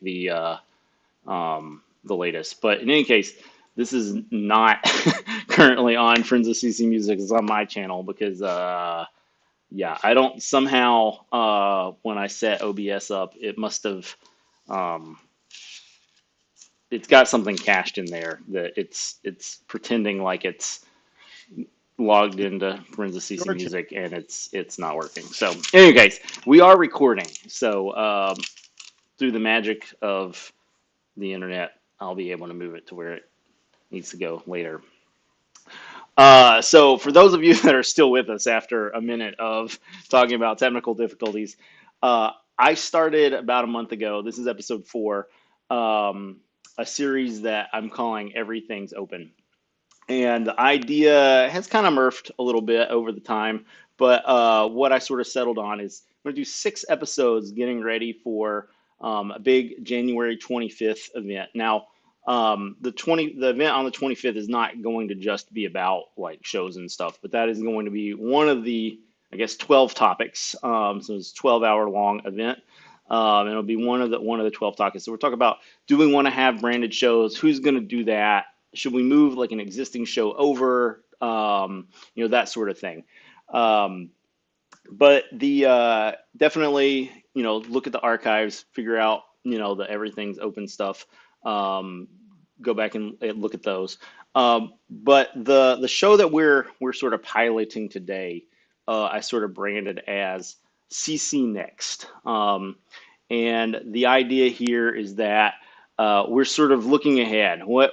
the the latest. But in any case, this is not currently on Friends of CC Music. It's on my channel because yeah, I don't somehow when I set OBS up, it must have um, it's got something cached in there that it's pretending like it's logged into Friends of CC George. Music and it's not working. So, in any case, we are recording. So, through the magic of the internet, I'll be able to move it to where it needs to go later. So, for those of you that are still with us after a minute of talking about technical difficulties, I started about a month ago. This is episode 4, um, a series that I'm calling Everything's Open. And the idea has kind of morphed a little bit over the time, but what I sort of settled on is I'm going to do 6 episodes getting ready for a big January 25th event. Now, the event on the 25th is not going to just be about like shows and stuff, but that is going to be one of the, I guess, 12 topics. So it's a 12-hour long event. And it'll be one of the 12 topics. So we're talking about, do we want to have branded shows? Who's going to do that? Should we move like an existing show over? That sort of thing. Um, but the definitely, look at the archives, figure out, the everything's open stuff. Um, Go back and look at those. But the show that we're sort of piloting today, I sort of branded as CC Next. And the idea here is that we're sort of looking ahead. What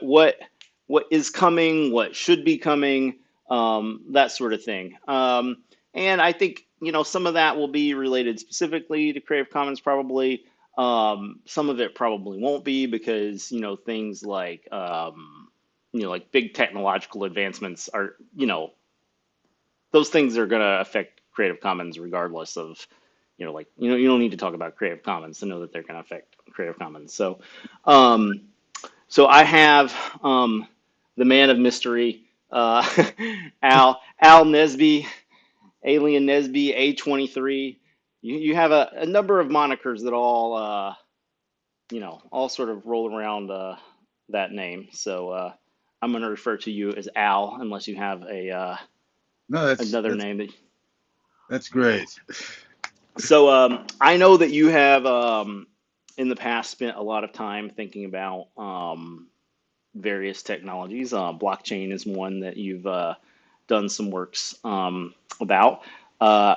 is coming? What should be coming? That sort of thing. And I think some of that will be related specifically to Creative Commons, probably. Some of it probably won't be because things like big technological advancements are those things are going to affect Creative Commons regardless of you don't need to talk about Creative Commons to know that they're going to affect Creative Commons. Um, so I have the man of mystery, Al Nesby, Alien Nesby, A23. You have a number of monikers that all sort of roll around that name. So I'm going to refer to you as Al, unless you have a No, that's another that's name that. that's great. So I know that you have in the past spent a lot of time thinking about various technologies. Blockchain is one that you've done some works about. Uh,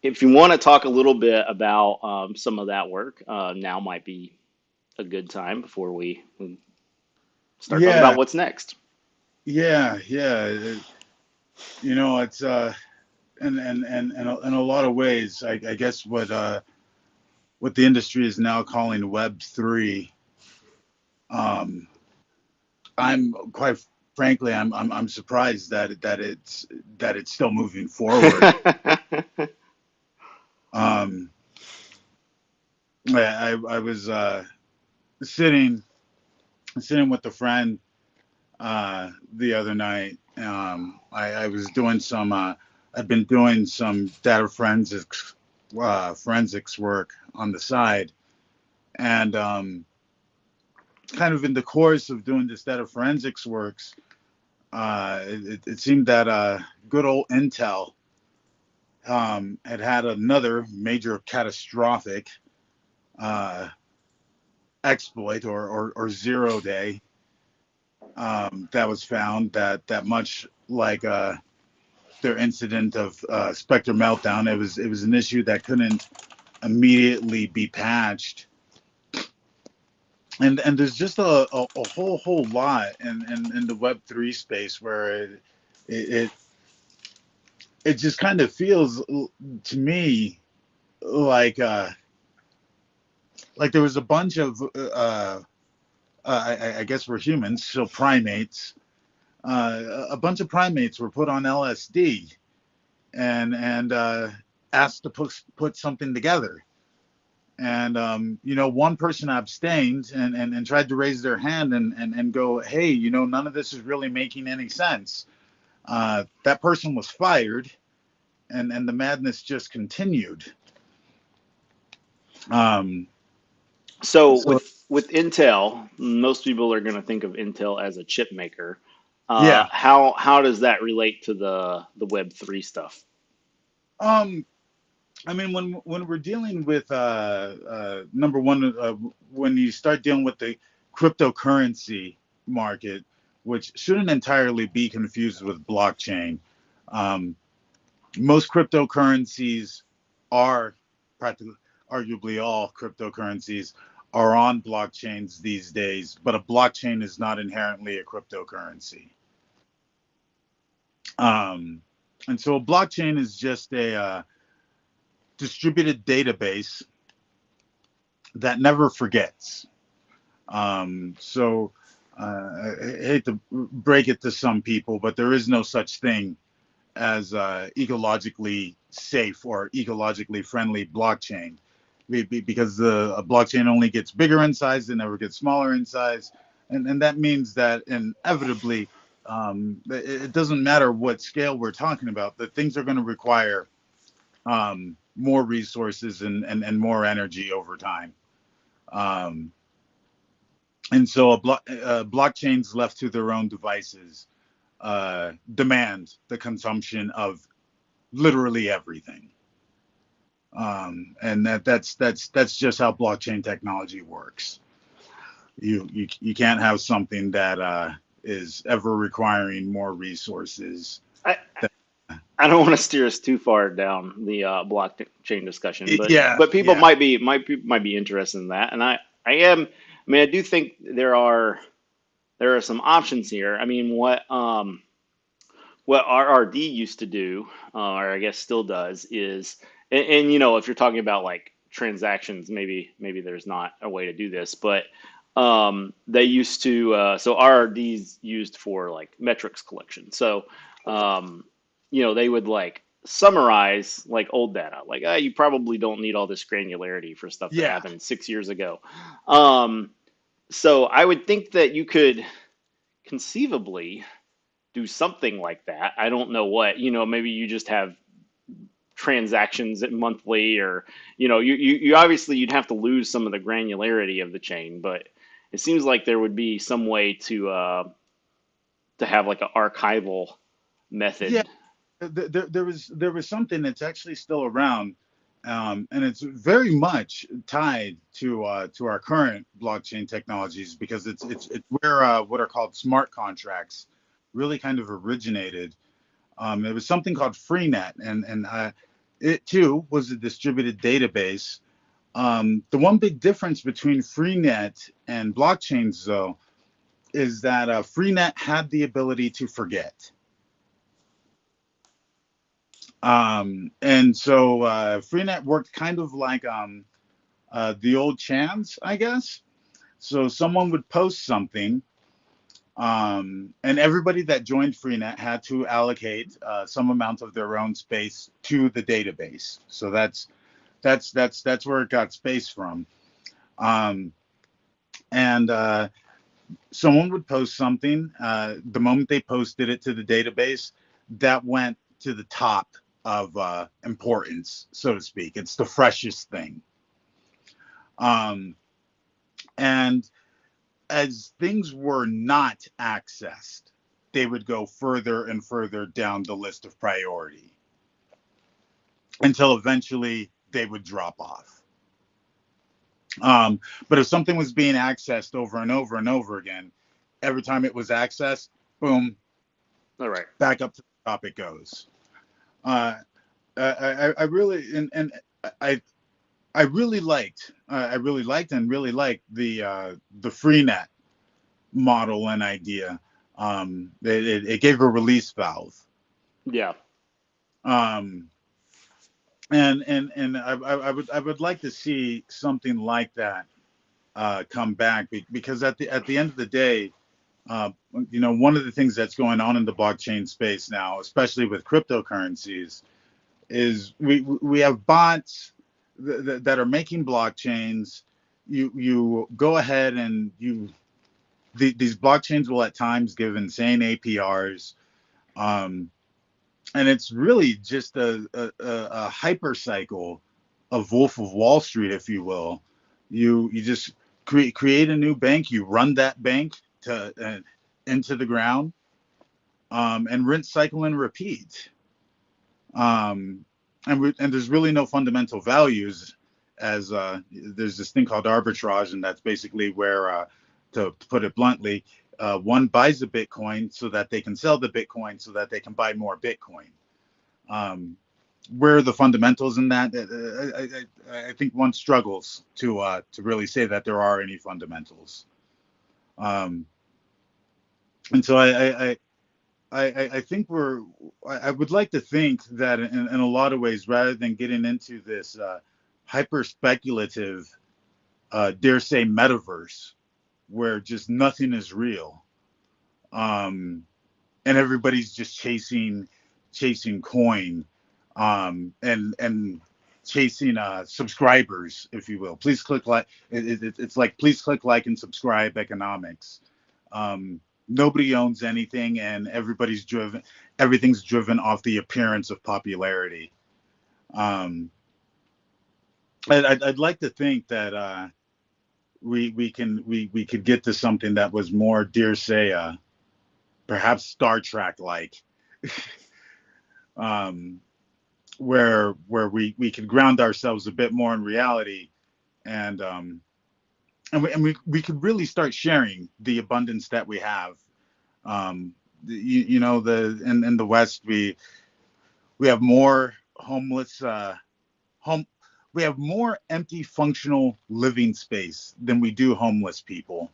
if you want to talk a little bit about some of that work, now might be a good time before we start talking Yeah, about what's next. yeah. It's in a lot of ways, I guess what the industry is now calling Web3. Um, I'm quite frankly, I'm surprised that it's still moving forward. Um, I was sitting sitting with a friend the other night. I was doing I've been doing some data forensics work on the side, and kind of in the course of doing this data forensics works, it seemed that good old Intel had another major catastrophic uh, exploit or 0 day that was found that much like their incident of Spectre meltdown. It was an issue that couldn't immediately be patched, and there's just a whole lot in the Web3 space where it it just kind of feels to me like like there was a bunch of I guess we're humans, so primates. A bunch of primates were put on LSD and asked to put something together. And one person abstained and tried to raise their hand and go, hey, none of this is really making any sense. That person was fired, and the madness just continued. Um, So So with Intel, most people are going to think of Intel as a chip maker. yeah, How does that relate to the Web3 stuff? um, I mean, when we're dealing with number one, when you start dealing with the cryptocurrency market, which shouldn't entirely be confused with blockchain. Um, Most cryptocurrencies are practically, arguably all cryptocurrencies are on blockchains these days, but a blockchain is not inherently a cryptocurrency. Um, and so a blockchain is just a distributed database that never forgets. So I hate to break it to some people, but there is no such thing as ecologically safe or ecologically friendly blockchain because the a blockchain only gets bigger in size, it never gets smaller in size, and that means that inevitably it doesn't matter what scale we're talking about, that things are going to require more resources and more energy over time. Um, and so blockchains left to their own devices demand the consumption of literally everything. And that's just how blockchain technology works. You can't have something that is ever requiring more resources. I That, I don't want to steer us too far down the blockchain discussion, yeah, but people yeah, might be interested in that, and I am. I mean, I do think there are some options here. I mean, what RRD used to do, or I guess still does, is and if you're talking about like transactions, maybe there's not a way to do this, but they used to so RRDs used for like metrics collection. So um, they would like summarize like old data, like you probably don't need all this granularity for stuff that yeah, happened 6 years ago. Um, so I would think that you could conceivably do something like that. I don't know what, maybe you just have transactions at monthly or, you obviously you'd have to lose some of the granularity of the chain, but it seems like there would be some way to have like an archival yeah. method. There was something that's actually still around, and it's very much tied to our current blockchain technologies because it's where what are called smart contracts really kind of originated. It was something called Freenet, and it too was a distributed database. The one big difference between Freenet and blockchains, though, is that Freenet had the ability to forget. And so Freenet worked kind of like the old chans, I guess. So someone would post something, and everybody that joined Freenet had to allocate some amount of their own space to the database. So that's where it got space from. Um, and Someone would post something. The moment they posted it to the database, that went to the top of importance, so to speak. It's the freshest thing. Um, and as things were not accessed, they would go further and further down the list of priority until eventually they would drop off. But if something was being accessed over and over and over again, every time it was accessed, boom, All right. back up to the top it goes. Uh, I really and I I really liked and really liked the FreeNet model and idea. It gave a release valve. Yeah. Um, and I would like to see something like that come back because at the end of the day, uh, one of the things that's going on in the blockchain space now, especially with cryptocurrencies, is we have bots that are making blockchains. You go ahead and these blockchains will at times give insane APRs, um, and it's really just a hyper cycle of Wolf of Wall Street, if you will. You just create a new bank. You run that bank to into the ground, and rinse, cycle, and repeat. Um, and there's really no fundamental values, as there's this thing called arbitrage, and that's basically where, to put it bluntly, one buys a Bitcoin so that they can sell the Bitcoin so that they can buy more Bitcoin. Um, where are the fundamentals in that? I think one struggles to really say that there are any fundamentals. Um, and so I think I would like to think that in a lot of ways, rather than getting into this hyper speculative, dare say, metaverse where just nothing is real, um, and everybody's just chasing coin, and chasing subscribers, if you will. Please click like it's like please click like and subscribe economics. Nobody owns anything, and everything's driven off the appearance of popularity. um, I'd like to think that we could get to something that was more, dare say, perhaps Star Trek like, um, where we could ground ourselves a bit more in reality, and we could really start sharing the abundance that we have. You know, in the West, we have more homeless home we have more empty functional living space than we do homeless people.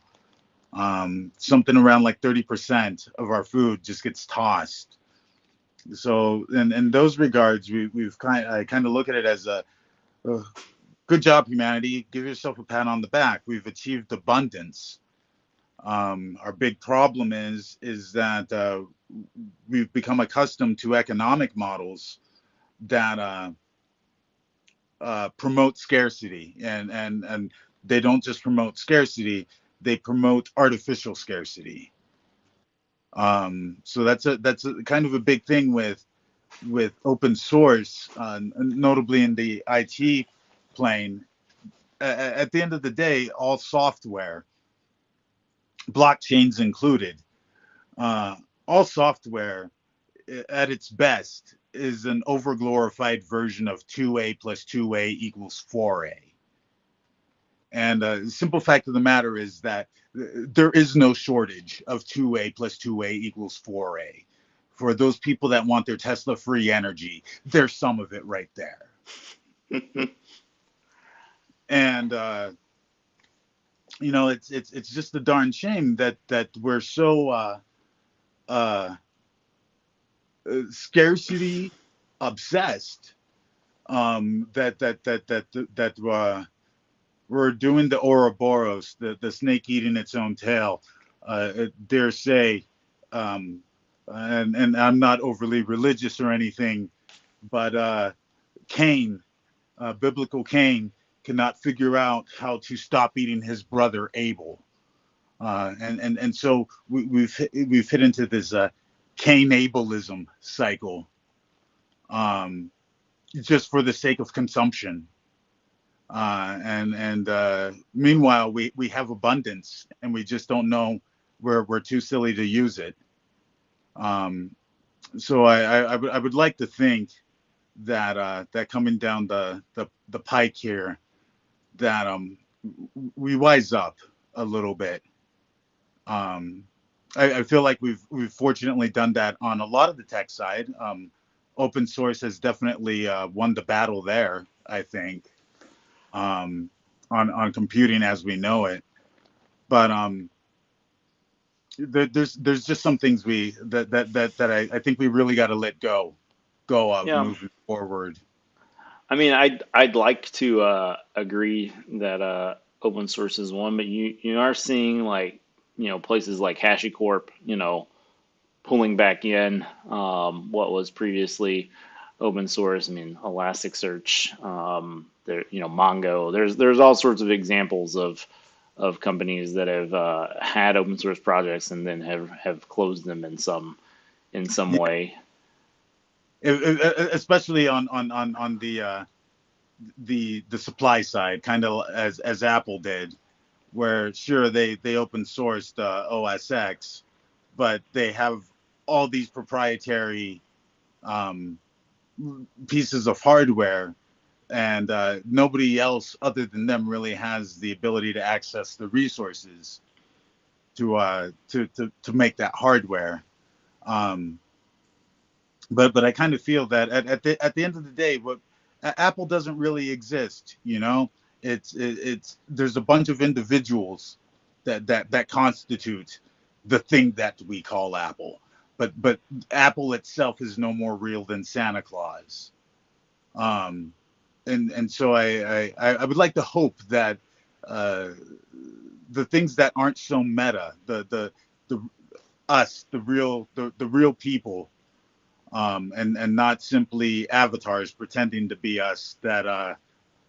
Something around like 30% of our food just gets tossed. So in those regards, I kind of look at it as a good job, humanity. Give yourself a pat on the back. We've achieved abundance. Our big problem is that we've become accustomed to economic models that promote scarcity, and they don't just promote scarcity; they promote artificial scarcity. So that's a kind of a big thing with open source, notably in the IT plane. At the end of the day, all software, blockchains included, uh, all software at its best is an overglorified version of 2a plus 2a equals 4a. And the simple fact of the matter is that there is no shortage of 2a plus 2a equals 4a. For those people that want their Tesla free energy, there's some of it right there. And it's just a darn shame that we're so uh, scarcity obsessed, that we're doing the Ouroboros, the snake eating its own tail. Dare say, um, and I'm not overly religious or anything, but Cain, biblical Cain, cannot figure out how to stop eating his brother Abel, and so we've hit into this Cain Abelism cycle, um, just for the sake of consumption. And meanwhile, we have abundance, and we just don't know, we're too silly to use it. Um, so I would like to think that that coming down the pike here, that we wise up a little bit. Um, I feel like we've fortunately done that on a lot of the tech side. Open source has definitely won the battle there, I think, um, on computing as we know it. But there's just some things I think we really got to let go of Yeah. moving forward. I mean, I'd like to agree that open source is one, but you are seeing like places like HashiCorp, pulling back in what was previously open source. I mean, Elasticsearch, there, Mongo. There's all sorts of examples of companies that have had open source projects and then have closed them in some Yeah, way. especially on the the supply side, kind of as Apple did, where sure they open sourced OS X, but they have all these proprietary um, pieces of hardware, and nobody else other than them really has the ability to access the resources to make that hardware. Um, but I kind of feel that at the end of the day, what Apple doesn't really exist. It's there's a bunch of individuals that constitute the thing that we call Apple. But Apple itself is no more real than Santa Claus. Um, and so I would like to hope that uh, the things that aren't so meta, the us, the real people, and not simply avatars pretending to be us that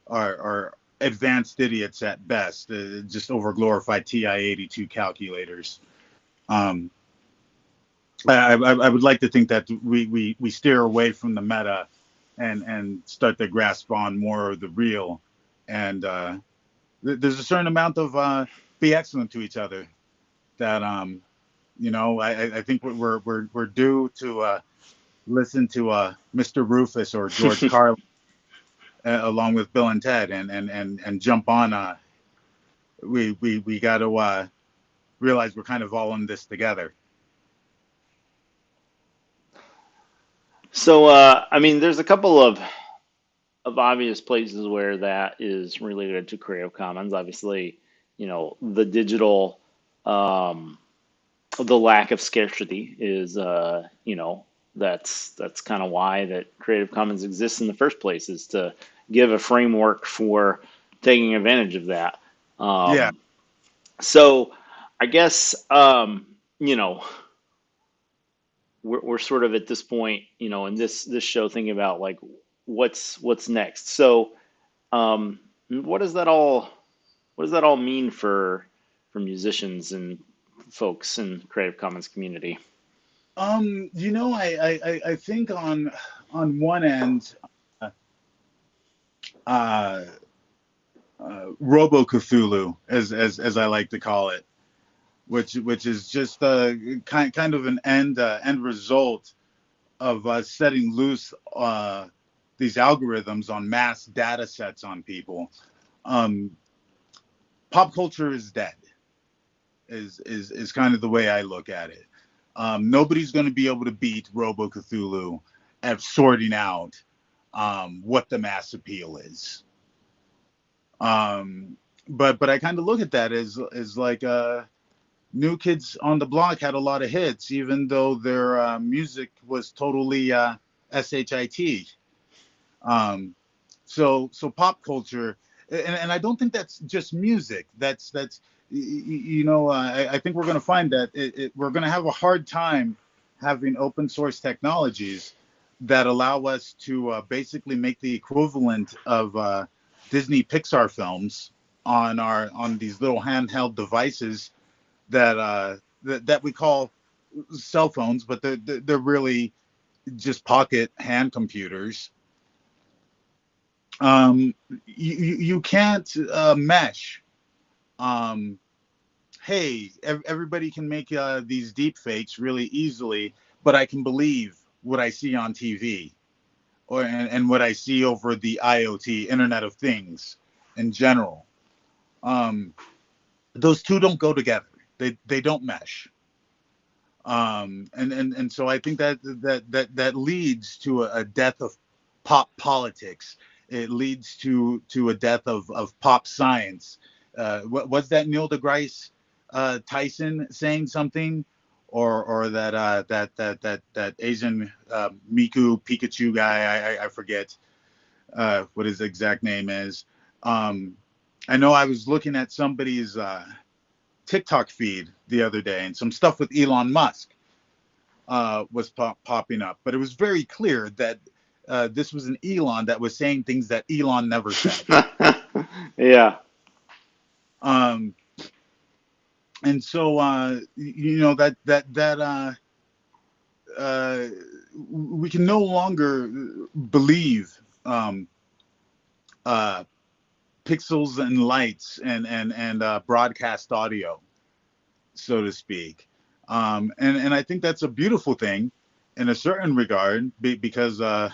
are advanced idiots at best, just overglorified TI-82 calculators. Um, I would like to think that we steer away from the meta and start to grasp on more of the real. And there's a certain amount of be excellent to each other that I think we're due to listen to Mr. Rufus or George Carlin along with Bill and Ted and jump on. We got to realize we're kind of all in this together. So, I mean, there's a couple of obvious places where that is related to Creative Commons. Obviously, the digital, um, the lack of scarcity is, that's kind of why that Creative Commons exists in the first place, is to give a framework for taking advantage of that. Yeah. Um, so, I guess, we're sort of at this point, in this show, thinking about like what's next. So, what does that all mean for musicians and folks in Creative Commons community? I think on one end, uh, uh, Robo Cthulhu, as I like to call it, which is just kind of an end result of setting loose these algorithms on mass data sets on people. Um, Pop culture is dead. Is kind of the way I look at it. Nobody's going to be able to beat Robo Cthulhu at sorting out what the mass appeal is. Um, but I kind of look at that as like New Kids on the Block had a lot of hits, even though their music was totally shit. Um, so pop culture, and I don't think that's just music. That's I think we're going to find that we're going to have a hard time having open source technologies that allow us to basically make the equivalent of Disney Pixar films on these little handheld devices that we call cell phones, but they're really just pocket hand computers. um, you can't mesh. Um, hey, everybody can make these deep fakes really easily, but I can believe what I see on TV and what I see over the IoT, Internet of Things, in general. Um, those two don't go together. They don't mesh. And so I think that leads to a death of pop politics. It leads to a death of pop science. Was that Neil deGrasse Tyson saying something, or that Asian Miku Pikachu guy? I forget what his exact name is. Um, I know I was looking at somebody's TikTok feed the other day, and some stuff with Elon Musk was popping up. But it was very clear that this was an Elon that was saying things that Elon never said. Yeah. Um, and so we can no longer believe um, uh, pixels and lights and broadcast audio, so to speak. And I think that's a beautiful thing in a certain regard, because uh,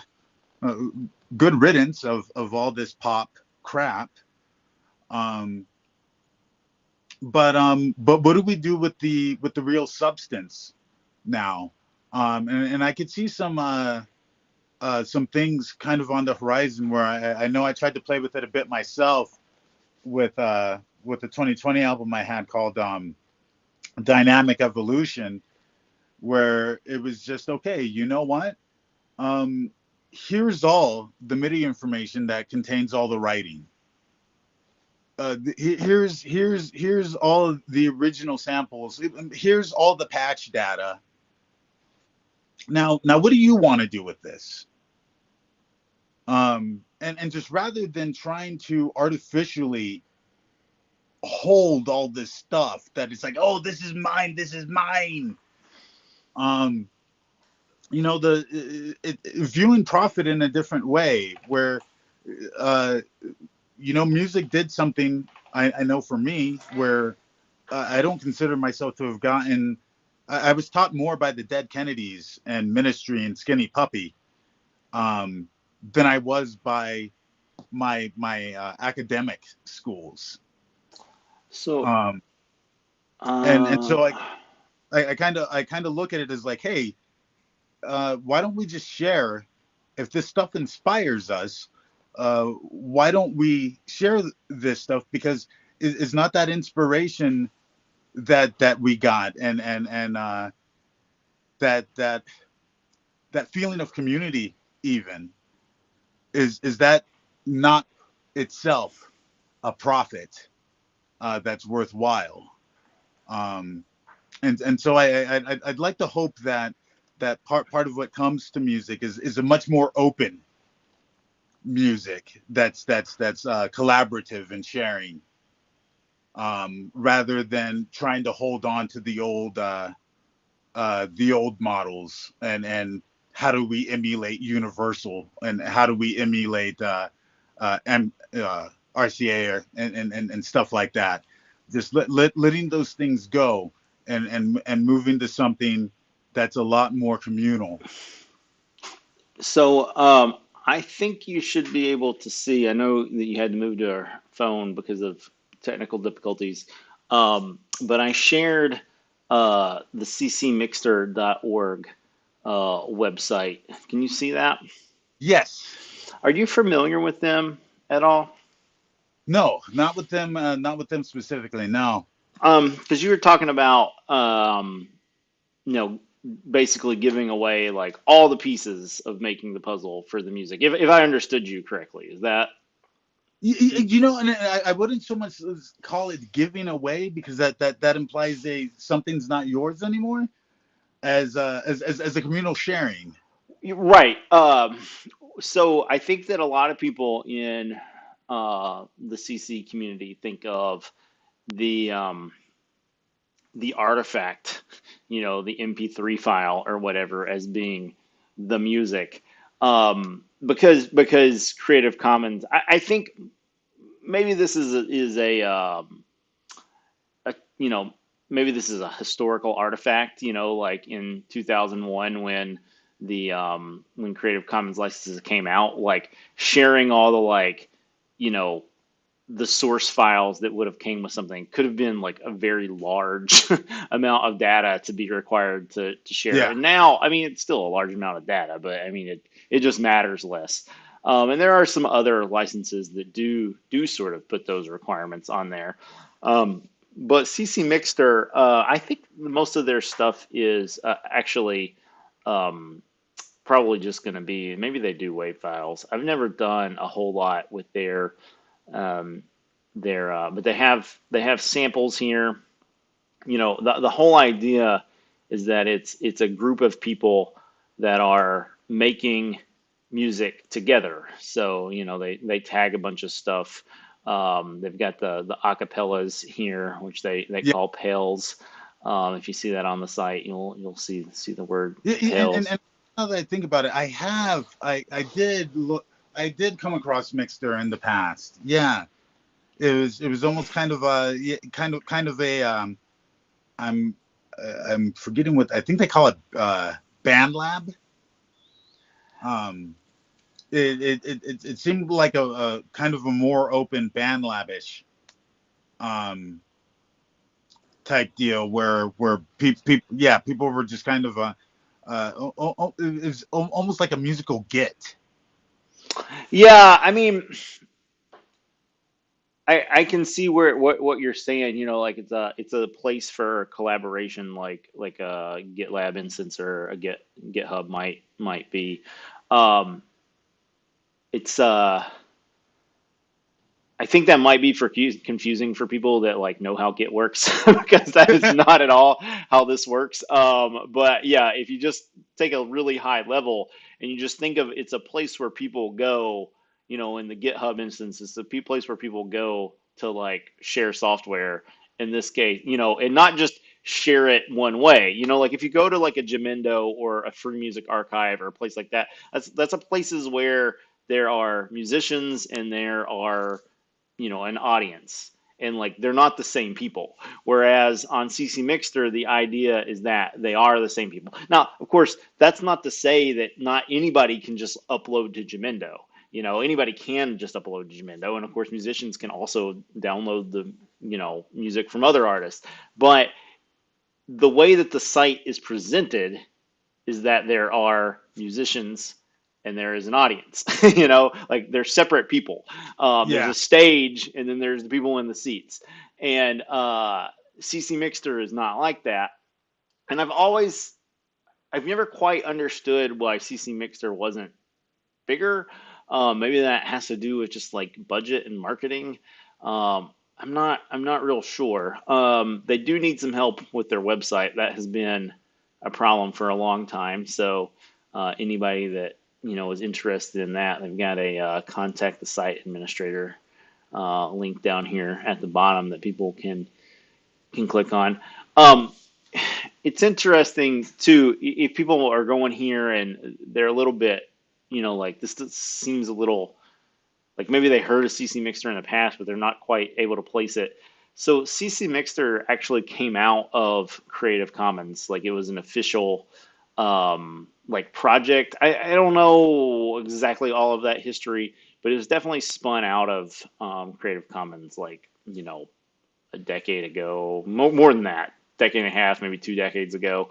good riddance of all this pop crap. Um, but what do we do with the real substance now? And I could see some things kind of on the horizon where I know I tried to play with it a bit myself with the 2020 album I had called Dynamic Evolution, where it was just okay. You know what? Um, Here's all the MIDI information that contains all the writing. Here's all of the original samples. Here's all the patch data. Now, what do you want to do with this? And just rather than trying to artificially hold all this stuff that it's like, oh, this is mine, this is mine. Um, viewing profit in a different way, where uh, music did something. I know for me where I don't consider myself to have gotten. I was taught more by the Dead Kennedys and Ministry and Skinny Puppy, um, than I was by my academic schools. So, Um, and uh, so I kind of look at it as like, hey, why don't we just share? If this stuff inspires us, why don't we share this stuff? Because it's not that inspiration that we got, and that that feeling of community, even, is that not itself a profit that's worthwhile? Um, and so I'd like to hope that part of what comes to music is a much more open music that's collaborative and sharing, rather than trying to hold on to the old models, and how do we emulate Universal, and how do we emulate RCA, and stuff like that. Just letting those things go, and moving to something that's a lot more communal. so I think you should be able to see. I know that you had to move to a phone because of technical difficulties, but I shared the ccmixter.org website. Can you see that? Yes. Are you familiar with them at all? No, not with them. Not with them specifically. No. Because you were talking about you know, basically giving away like all the pieces of making the puzzle for the music. If I understood you correctly, is that And I wouldn't so much as call it giving away, because that implies something's not yours anymore, as a communal sharing. right? So I think that a lot of people in the CC community think of the um, the artifact, the MP3 file or whatever, as being the music, because Creative Commons. I think maybe this a maybe this is a historical artifact, like in 2001 when when Creative Commons licenses came out, like sharing all the you know the source files that would have came with something could have been like a very large amount of data to be required to share. Yeah. And now, I mean, it's still a large amount of data, but I mean, it just matters less. And there are some other licenses that do sort of put those requirements on there. But CC Mixter, I think most of their stuff is actually um, probably just going to be, maybe they do WAV files. I've never done a whole lot with um, but they have samples here. The whole idea is that it's a group of people that are making music together. So they tag a bunch of stuff. They've got the acapellas here, which they Yeah. call pails. If you see that on the site, you'll see the word Yeah, and pails. now that I think about it, I did look. I did come across Mixter in the past. Yeah, it was almost kind of a yeah, kind of a I'm I'm forgetting what I think they call it, Band Lab. Um, it seemed like a kind of a more open Band Labish um, type deal where people were just kind of it was almost like a musical Git. Yeah, I mean, I can see where what you're saying. Like it's a place for collaboration, like a GitLab instance or a GitHub might be. Um, it's I think that might be for confusing for people that like know how Git works because that is not at all how this works. But yeah, if you just take a really high level and you just think of it's a place where people go, in the GitHub instance, it's a place where people go to like share software in this case, and not just share it one way. Like if you go to like a Jamendo or a Free Music Archive or a place like that, that's a places where there are musicians and there are an audience, and like they're not the same people, whereas on CC Mixter the idea is that they are the same people. Now of course that's not to say that not anybody can just upload to Jamendo. Anybody can just upload to Jamendo, and of course musicians can also download the music from other artists. But the way that the site is presented is that there are musicians and there is an audience. Like they're separate people. There's Yeah, a stage and then there's the people in the seats. And CC Mixter is not like that. And I've never quite understood why CC Mixter wasn't bigger. Maybe that has to do with just like budget and marketing. I'm not real sure. They do need some help with their website. That has been a problem for a long time. So anybody that is interested in that, they've got a contact the site administrator link down here at the bottom that people can click on. Um, it's interesting too if people are going here and they're a little bit, like this seems a little like maybe they heard of CC Mixter in the past, but they're not quite able to place it. So CC Mixter actually came out of Creative Commons, like it was an official like project. I don't know exactly all of that history, but it was definitely spun out of Creative Commons, like a decade ago, more than that, decade and a half, maybe 2 decades ago.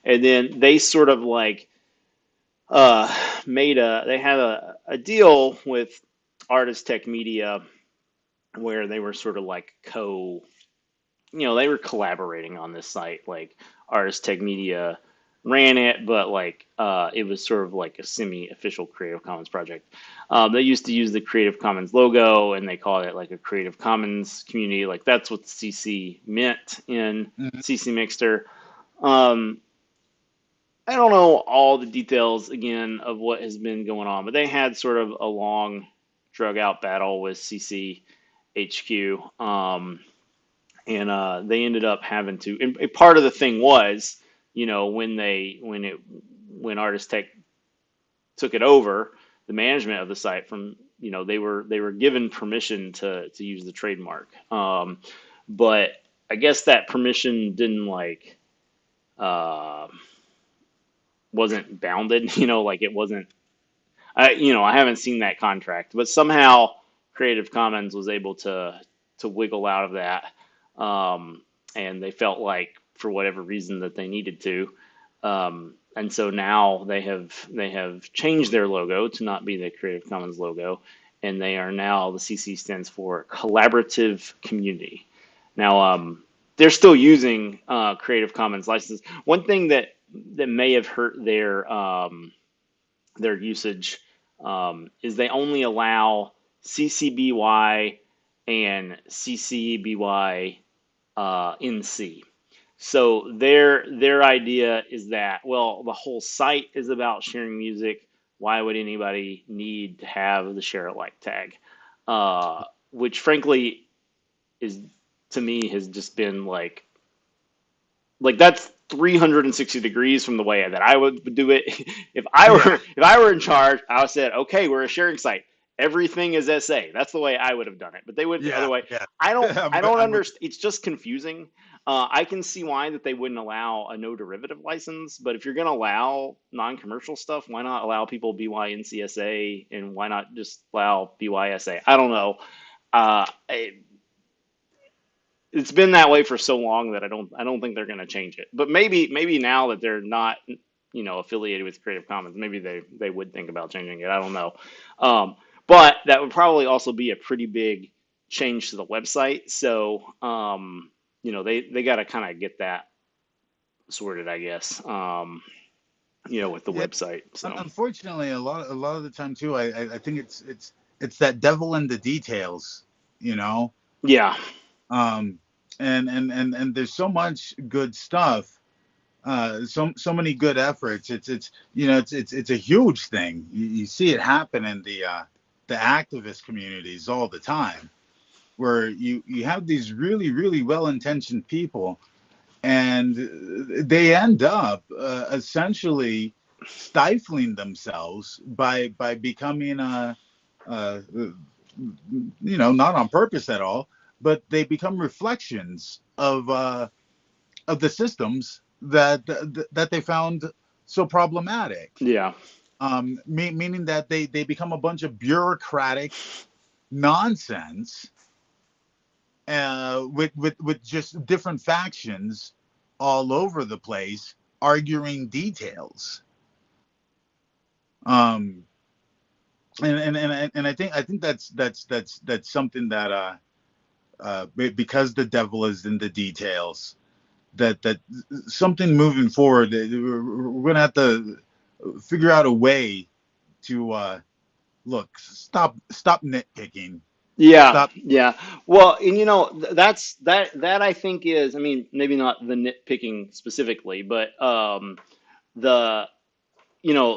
And then they sort of like uh, they had a deal with Artist Tech Media where they were sort of like they were collaborating on this site. Like Artist Tech Media ran it, but like it was sort of like a semi-official Creative Commons project. They used to use the Creative Commons logo, and they called it like a Creative Commons community. Like that's what CC meant in mhm. CC Mixter. Um, I don't know all the details again of what has been going on, but they had sort of a long, drug out battle with CC HQ, and they ended up having to. And part of the thing was, when Artist Tech took it over, the management of the site from they were given permission to use the trademark, but I guess that permission didn't like. Uh, wasn't bounded, like it wasn't I haven't seen that contract, but somehow Creative Commons was able to wiggle out of that, and they felt like for whatever reason that they needed to, and so now they have changed their logo to not be the Creative Commons logo, and they are now the CC stands for Collaborative Community. Now, they're still using Creative Commons licenses. One thing that may have hurt their usage is they only allow CCBY and CCBY NC. So their idea is that, well, the whole site is about sharing music. Why would anybody need to have the share alike tag? Which frankly is, to me, has just been like like that's 360 degrees from the way that I would do it. Yeah. If I were in charge, I would said, okay, we're a sharing site. Everything is SA. That's the way I would have done it. But they would the other Yeah. way. Yeah. I don't I'm with understand. It's just confusing. I can see why that they wouldn't allow a no derivative license, but if you're going to allow non-commercial stuff, why not allow people BYNCSA and why not just allow BYSA? I don't know. I, it's been that way for so long that I don't think they're going to change it. But maybe now that they're not affiliated with Creative Commons, maybe they would think about changing it. I don't know. But that would probably also be a pretty big change to the website. So they got to kind of get that sorted, I guess. With the yeah. website. So Unfortunately, a lot of the time too, I think it's that devil in the details, you know. yeah, Um, and there's so much good stuff, so many good efforts. It's a huge thing. You see it happen in the activist communities all the time, where you have these really well intentioned people, and they end up essentially stifling themselves by becoming a not on purpose at all, but they become reflections of the systems that they found so problematic. yeah, Meaning that they become a bunch of bureaucratic nonsense, with just different factions all over the place arguing details. Um, and I think that's something that because the devil is in the details, that something moving forward, we're gonna have to figure out a way to look, stop nitpicking, yeah, stop. yeah. Well, and that I think is, I mean, maybe not the nitpicking specifically, but the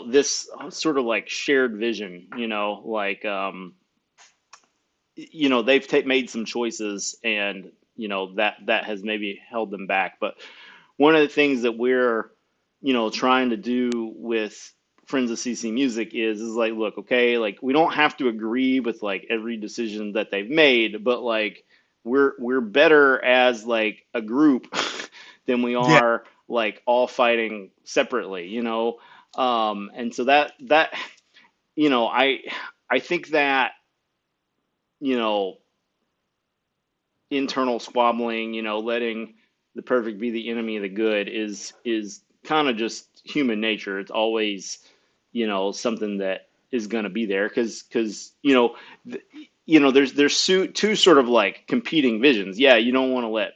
this sort of like shared vision, like they've made some choices, and that has maybe held them back. But one of the things that we're trying to do with Friends of CC Music is like, look, okay, like we don't have to agree with like every decision that they've made, but like we're better as like a group than we Yeah. are like all fighting separately, and so that I think that you know internal squabbling, letting the perfect be the enemy of the good is kind of just human nature. It's always, something that is going to be there because th- there's two sort of like competing visions. Yeah, you don't want to let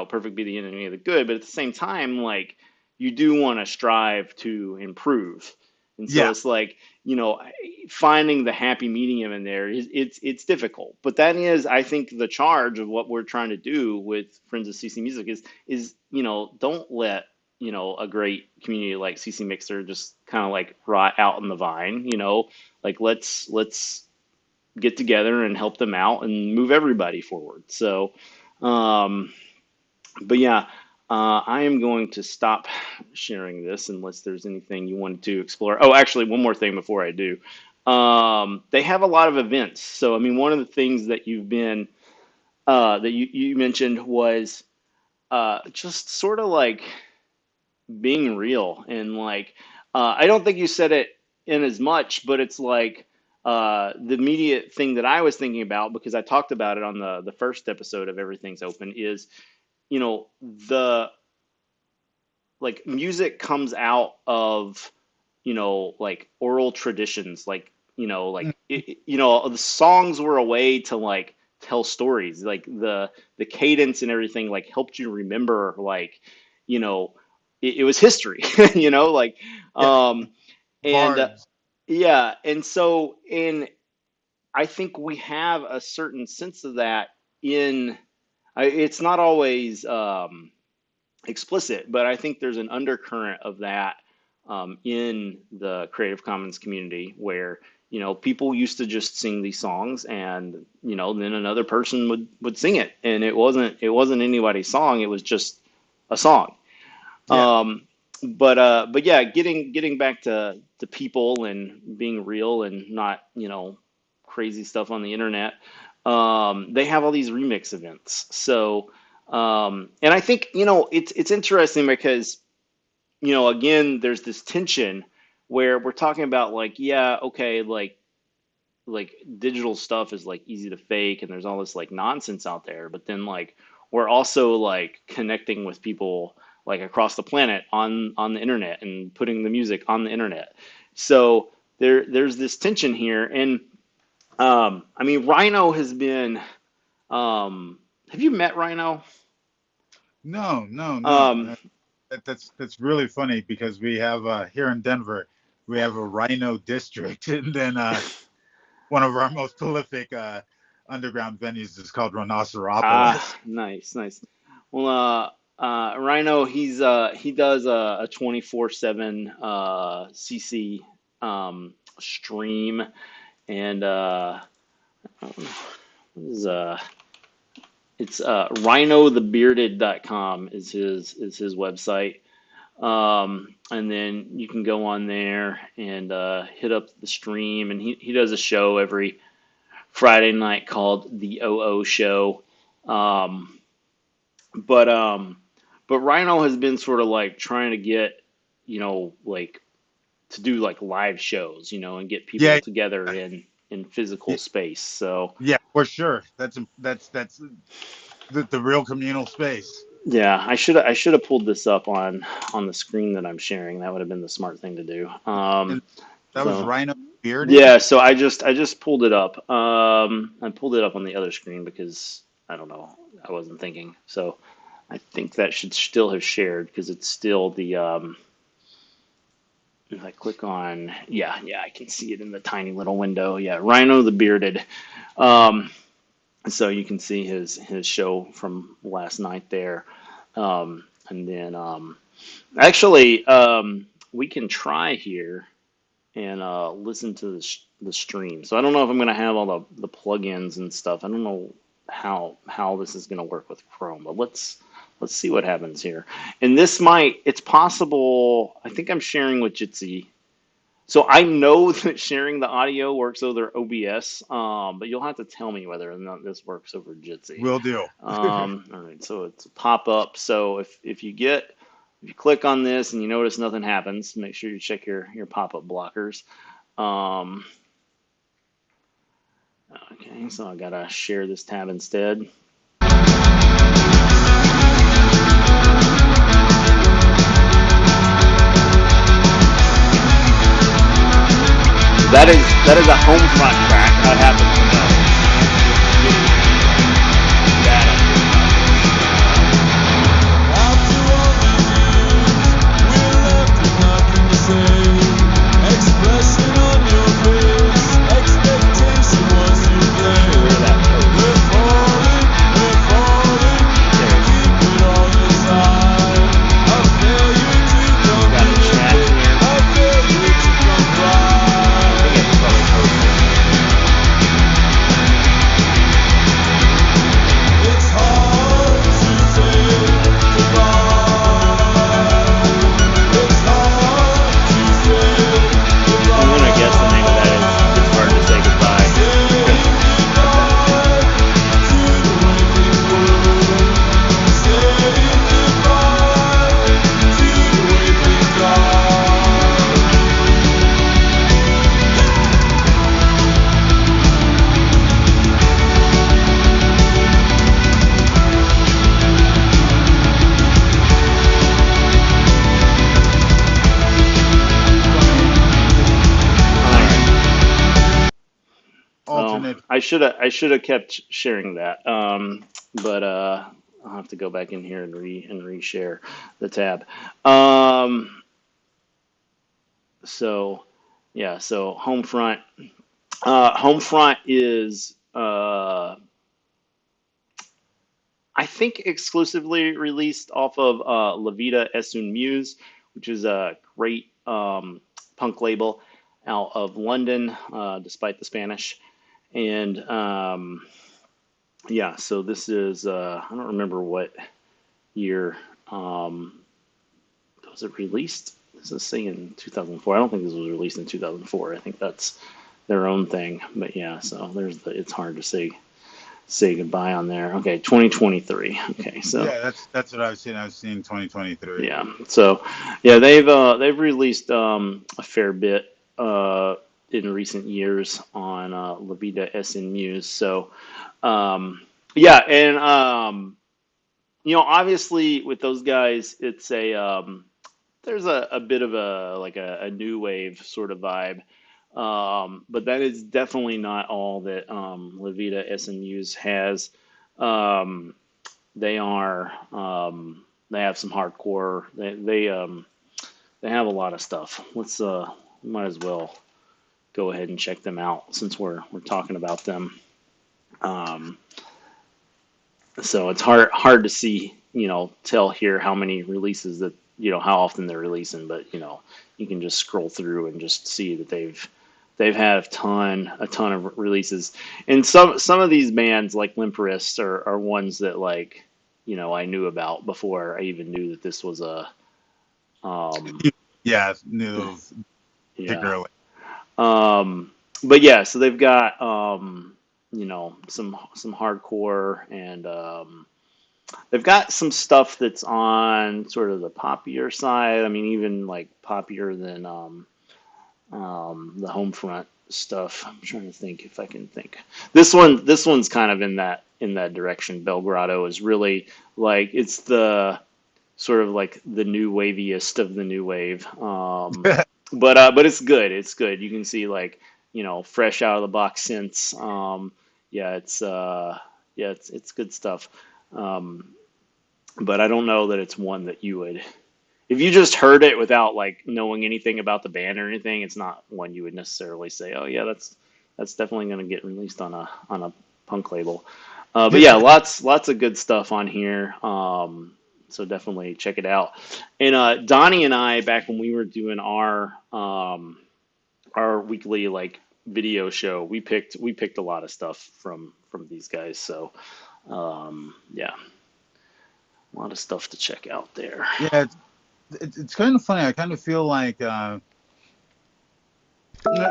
perfect be the enemy of the good, but at the same time, like you do want to strive to improve. And so Yeah. it's like, you know, finding the happy medium in there is it's difficult. But that is, I think, the charge of what we're trying to do with Friends of CC Music is don't let a great community like CC Mixer just kind of like rot out in the vine. Like let's get together and help them out and move everybody forward. So, um, but yeah, I am going to stop sharing this unless there's anything you wanted to explore. Oh, actually, one more thing before I do. They have a lot of events. So, I mean, one of the things that that you mentioned was just sort of like being real and like I don't think you said it in as much, but it's like the immediate thing that I was thinking about because I talked about it on the first episode of Everything's Open is the like music comes out of like oral traditions like Mm, the songs were a way to like tell stories like the cadence and everything like helped you remember like you know it was history like yeah. um and Bards. yeah and so in I think we have a certain sense of that in it's not always explicit, but I think there's an undercurrent of that in the Creative Commons community where people used to just sing these songs, and then another person would sing it, and it wasn't anybody's song; it was just a song. Yeah. But yeah, getting back to people and being real and not, crazy stuff on the internet. They have all these remix events. So, and I think, it's interesting because, again, there's this tension where we're talking about like, yeah, okay, like digital stuff is like easy to fake and there's all this like nonsense out there, but then like we're also like connecting with people like across the planet on the internet and putting the music on the internet. So there's this tension here. And I mean, Rhino has been, have you met Rhino? No, no, no. um That's really funny because we have here in Denver, we have a rhino district, and then one of our most prolific underground venues is called Rhinoceropolis. Nice, nice. Well, Rhino, he does a 24/7 CC stream, and what is it's rhinothebearded.com is his website. And then you can go on there and hit up the stream, and he does a show every Friday night called the OO Show. Um, but um, but Rhino has been sort of like trying to get, like to do like live shows, and get people Yeah, together in physical yeah, space. So yeah, for sure. That's the real communal space. yeah, I should have pulled this up on the screen that I'm sharing. That would have been the smart thing to do. And that was So Rhino Bearded. yeah, so I just pulled it up. I pulled it up on the other screen because I don't know, I wasn't thinking. So I think that should still have shared because it's still the if I click on, yeah, I can see it in the tiny little window. Yeah, Rhino the Bearded. Um, so you can see his show from last night there. And then actually we can try here and listen to the stream. So I don't know if I'm going to have all the plugins and stuff. I don't know how this is going to work with Chrome, but let's see what happens here. And it's possible. I think I'm sharing with Jitsi. So I know that sharing the audio works over OBS, but you'll have to tell me whether or not this works over Jitsi. Will do. All right, so it's a pop up. So if you click on this and you notice nothing happens, make sure you check your pop up blockers. Um, okay, so I gotta share this tab instead. That is a home front track. I happen to know. That After all these years, we're left with nothing to say. Expression on your face, expectation was to blame. where that post. We're falling, There it is. keep it all inside. A failure to Got a chat communicate, here. a failure to I think comply. it's probably posted. It's hard to say goodbye. It's hard to say I'm gonna guess the name of that is "It's Hard to Say Goodbye." All right. Oh, Alternate. I should have kept sharing that. But I'll have to go back in here and reshare the tab. Um, so yeah, so Homefront. Homefront is I think exclusively released off of La Vida Es Un Muse, which is a great punk label out of London, despite the Spanish. And yeah, so this is I don't remember what year. Um, Was it released? This is saying 2004. I don't think this was released in 2004. I think that's their own thing. But yeah, so there's the. It's hard to say goodbye on there. Okay, 2023. Okay, so Yeah, that's what I was seeing. I was seeing 2023. yeah, so yeah, they've released a fair bit in recent years on La Vida SN Muse. So yeah, and obviously with those guys, it's a there's a bit of a like a new wave sort of vibe. But that is definitely not all that La Vida SN Muse has. Um, they are they have some hardcore. They have a lot of stuff. Let's might as well go ahead and check them out since we're talking about them. Um, so it's hard to see, tell here how many releases that, how often they're releasing, but you can just scroll through and just see that they've had a ton of releases. And some of these bands like Limperist are ones that, like, I knew about before I even knew that this was a um Yeah, knew yeah. particularly. But yeah, so they've got some hardcore, and they've got some stuff that's on sort of the poppier side. I mean, even like poppier than the Homefront stuff. I'm trying to think if I can think. This one's kind of in that direction. Belgrado is really like, it's the sort of like the new waviest of the new wave. But it's good. It's good. You can see, like, fresh out of the box synths. Yeah, it's good stuff. Um, but I don't know that it's one that you would, if you just heard it without like knowing anything about the band or anything, it's not one you would necessarily say, oh yeah, that's definitely going to get released on a punk label. But yeah, lots of good stuff on here. So definitely check it out. And Donnie and I, back when we were doing our weekly, like, video show, we picked a lot of stuff from these guys. So yeah, a lot of stuff to check out there. Yeah, it's kind of funny. I kind of feel like,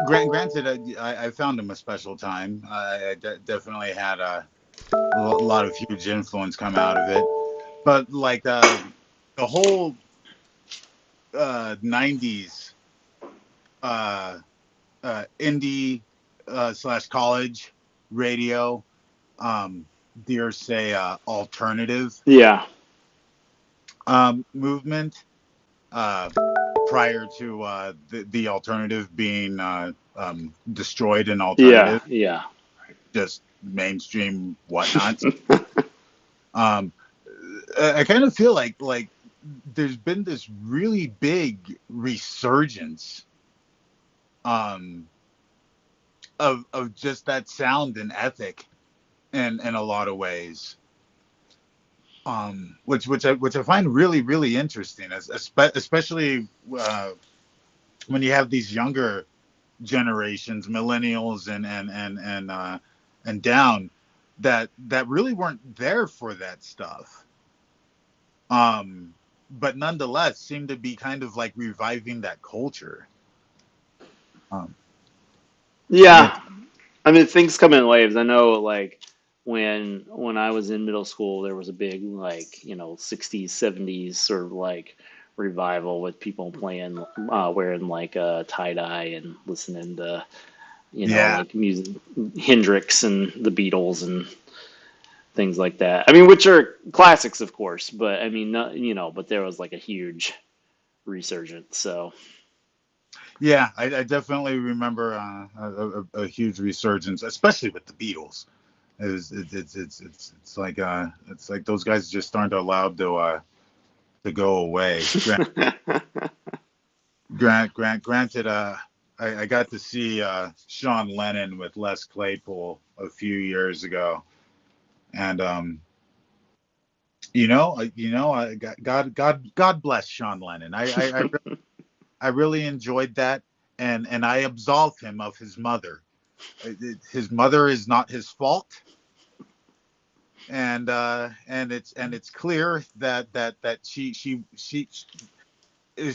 granted, I found him a special time. Definitely had a lot of huge influence come out of it. But like, the whole 90s uh, indie slash college radio, dare say, alternative Yeah, movement, uh, prior to the alternative being destroyed in yeah, alternative, yeah. just mainstream whatnot. Um, I kind of feel like there's been this really big resurgence, um, of just that sound and ethic in a lot of ways. Which I find really really interesting, especially when you have these younger generations, millennials and down, that really weren't there for that stuff. But nonetheless seem to be kind of like reviving that culture. Um, and Yeah, it's I mean, things come in waves. I know, like, when I was in middle school, there was a big, like, 60s, 70s sort of like revival with people playing, wearing like tie dye and listening to, Yeah, like music, Hendrix and the Beatles and things like that. I mean, which are classics, of course, but I mean, not, but there was like a huge resurgence. So yeah, I definitely remember a huge resurgence, especially with the Beatles. It's like those guys just aren't allowed to go away. Granted, I got to see Sean Lennon with Les Claypool a few years ago, and God bless Sean Lennon. I really enjoyed that, and I absolve him of his mother. His mother is not his fault, and it's clear that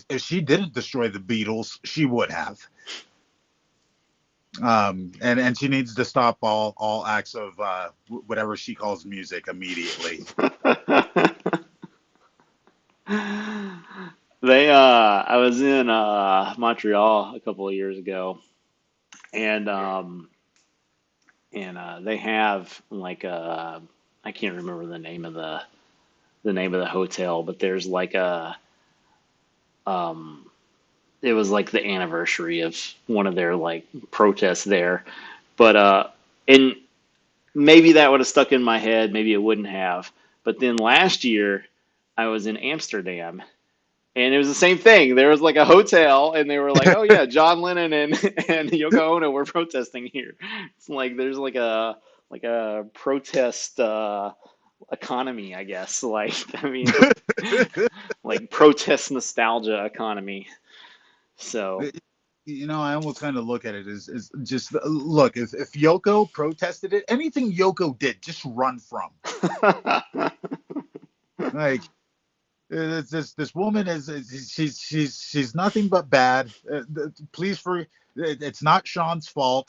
if she didn't destroy the Beatles, she would have. And she needs to stop all acts of whatever she calls music immediately. I was in Montreal a couple of years ago, and they have like I can't remember the name of the hotel, but there's like a um it was like the anniversary of one of their like protests there. But and maybe that would have stuck in my head, maybe it wouldn't have. But then last year I was in Amsterdam, and it was the same thing. There was like a hotel, and they were like, "Oh yeah, John Lennon and and Yoko Ono were protesting here." It's like there's like a protest economy, I guess. Like I mean, like protest nostalgia economy. So I almost kind of look at it as just look, if Yoko protested it, anything Yoko did, just run from. Like this woman she's nothing but bad. Please it's not Sean's fault.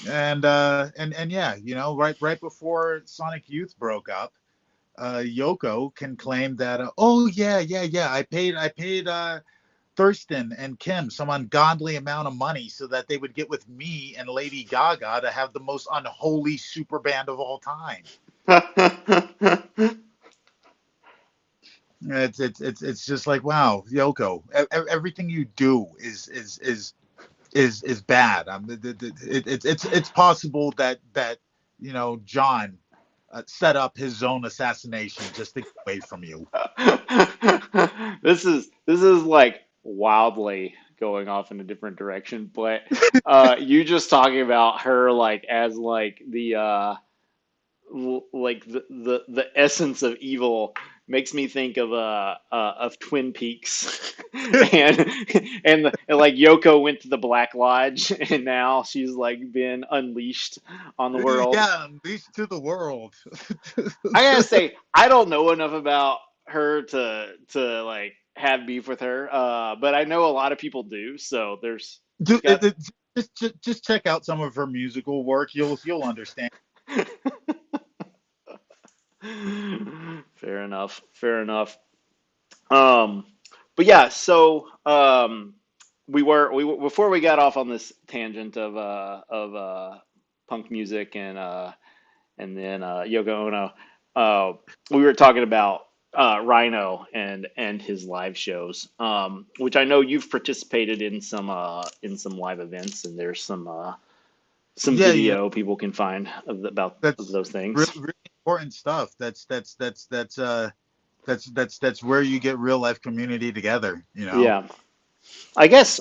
And yeah, right before Sonic Youth broke up, Yoko can claim that oh yeah, I paid Thurston and Kim some ungodly amount of money so that they would get with me and Lady Gaga to have the most unholy super band of all time. It's just like, wow, Yoko, everything you do is bad. It's possible that John set up his own assassination just to get away from you. this is like wildly going off in a different direction, but you just talking about her like as like the like the essence of evil makes me think of Twin Peaks, and and like Yoko went to the Black Lodge, and now she's like been unleashed on the world. Yeah, unleashed to the world. I gotta say, I don't know enough about her to like have beef with her, but I know a lot of people do. So there's got. Just check out some of her musical work. You'll understand. Fair enough. Fair enough. Um, but yeah, so we were before we got off on this tangent of punk music and then Yoko Ono, we were talking about Rhino and his live shows, which I know you've participated in some live events, and there's some Yeah, video people can find about of that's those things. really important stuff. That's where you get real life community together. Yeah, I guess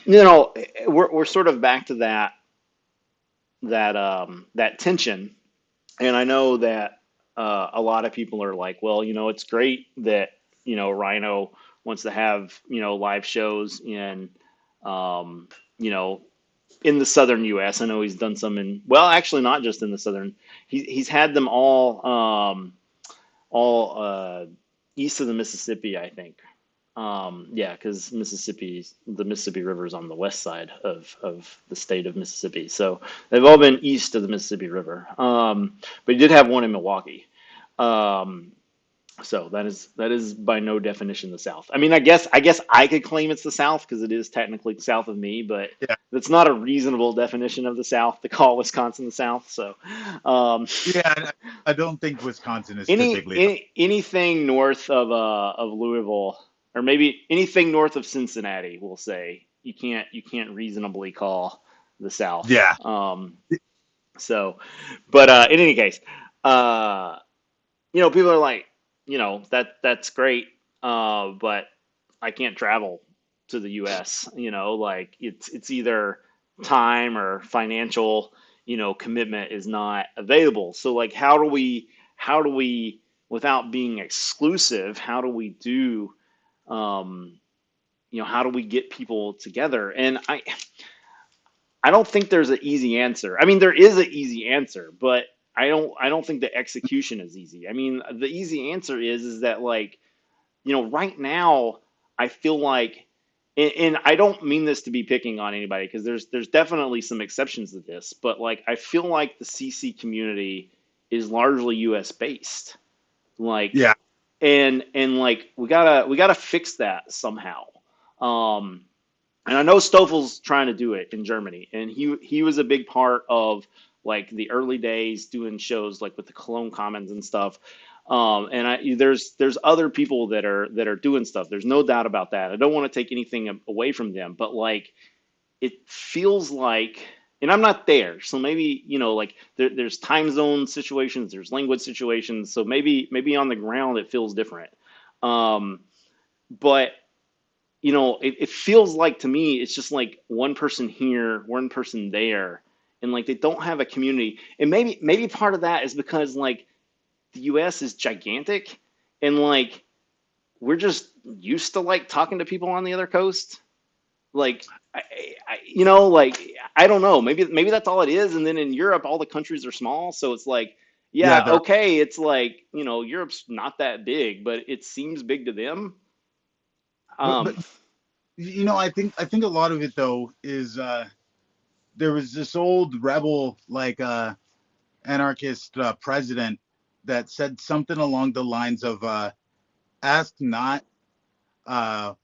we're sort of back to that tension, and I know that a lot of people are like, well, it's great that Rhino wants to have live shows um, you know in the southern U.S. I know he's done some well, actually not just in the southern. He's had them all east of the Mississippi, I think. Yeah, because the Mississippi River is on the west side of the state of Mississippi. So they've all been east of the Mississippi River. But he did have one in Milwaukee. Um, so that is by no definition the South. I mean, I guess I could claim it's the South because it is technically south of me, but Yeah, that's not a reasonable definition of the South to call Wisconsin the South. So um, yeah. I don't think Wisconsin is typically. anything north of Louisville, or maybe anything north of Cincinnati, we'll say you can't reasonably call the South. Yeah, So, but in any case, uh, people are like, that's great, but I can't travel to the U.S. Like it's either time or financial, commitment is not available. So like, how do we, without being exclusive, how do we do, um, how do we get people together? And I don't think there's an easy answer. I mean, there is an easy answer, but I don't think the execution is easy. I mean, the easy answer is that like right now I feel like, and I don't mean this to be picking on anybody because there's definitely some exceptions to this, but like I feel like the CC community is largely US based. Like, Yeah. and like we gotta fix that somehow. Um, and I know Stoffel's trying to do it in Germany, and he was a big part of like the early days doing shows like with the Cologne Commons and stuff. And there's other people that are doing stuff. There's no doubt about that. I don't want to take anything away from them, but like it feels like, and I'm not there, so maybe like there's time zone situations, there's language situations, so maybe on the ground it feels different. Um, but it feels like to me it's just like one person here, one person there, and like they don't have a community. And maybe part of that is because like the US is gigantic, and like we're just used to like talking to people on the other coast. Like like I don't know, maybe that's all it is. And then in Europe all the countries are small, so it's like, Yeah. yeah, okay, it's like, Europe's not that big, but it seems big to them. But um I think a lot of it though is there was this old rebel like anarchist president that said something along the lines of ask not uh,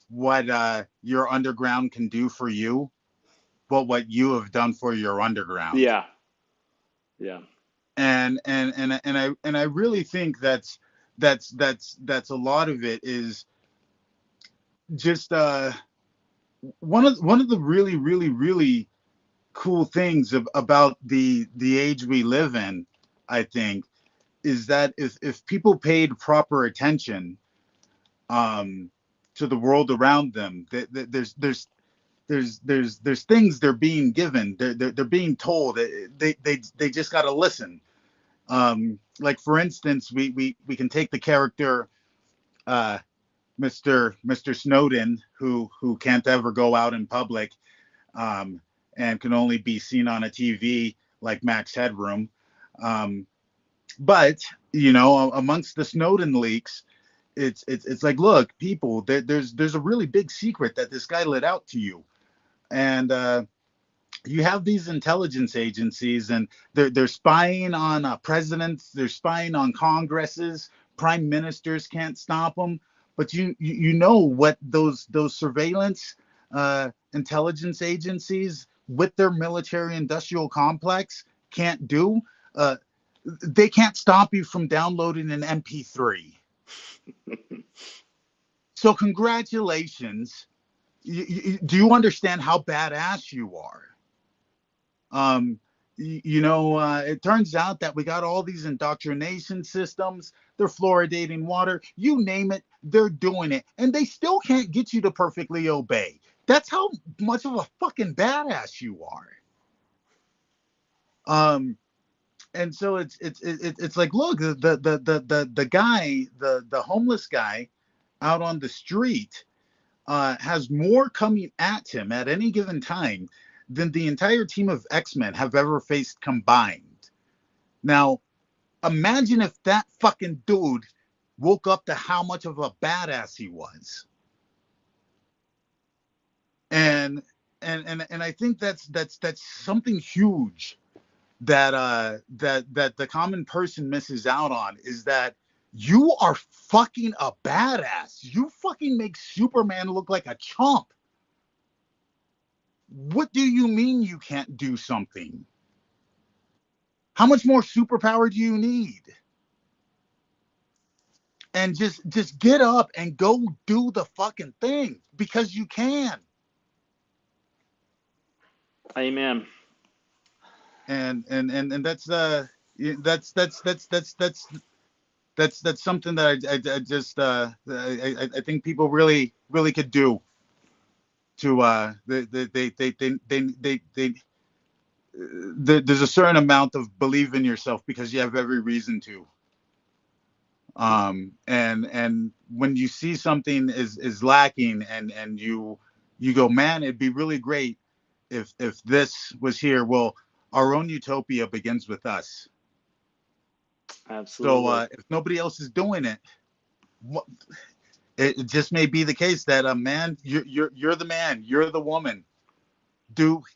what your underground can do for you, but what you have done for your underground. yeah, yeah, And I really think that's a lot of it is just one of the really cool things about the age we live in, I think, is that if people paid proper attention um, to the world around them, there's things they're being given, they're being told. They just got to listen. Like for instance, we can take the character uh, Mr. Snowden, who can't ever go out in public um, and can only be seen on a TV like Max Headroom. Um, but amongst the Snowden leaks, it's like, look, people, there's a really big secret that this guy let out to you, and you have these intelligence agencies, and they're spying on presidents, they're spying on congresses, prime ministers can't stop them. But you know what those surveillance intelligence agencies with their military industrial complex can't do. Uh, they can't stop you from downloading an MP3. So congratulations. Do you understand how badass you are? Um, it turns out that we got all these indoctrination systems. They're fluoridating water. You name it, they're doing it. And they still can't get you to perfectly obey. That's how much of a fucking badass you are. Um, and so it's like, look, the guy, the homeless guy out on the street has more coming at him at any given time than the entire team of X-Men have ever faced combined. Now, imagine if that fucking dude woke up to how much of a badass he was. And I think that's something huge that the common person misses out on, is that you are fucking a badass. You fucking make Superman look like a chump. What do you mean you can't do something? How much more superpower do you need? And just get up and go do the fucking thing, because you can. amen. And that's something that I just I think people really could do to there's a certain amount of believe in yourself because you have every reason to. And when you see something is lacking, and you go, man, it'd be really great if this was here. Well, our own utopia begins with us. So Absolutely. if nobody else is doing it, It just may be the case that a man, you're the man, you're the woman.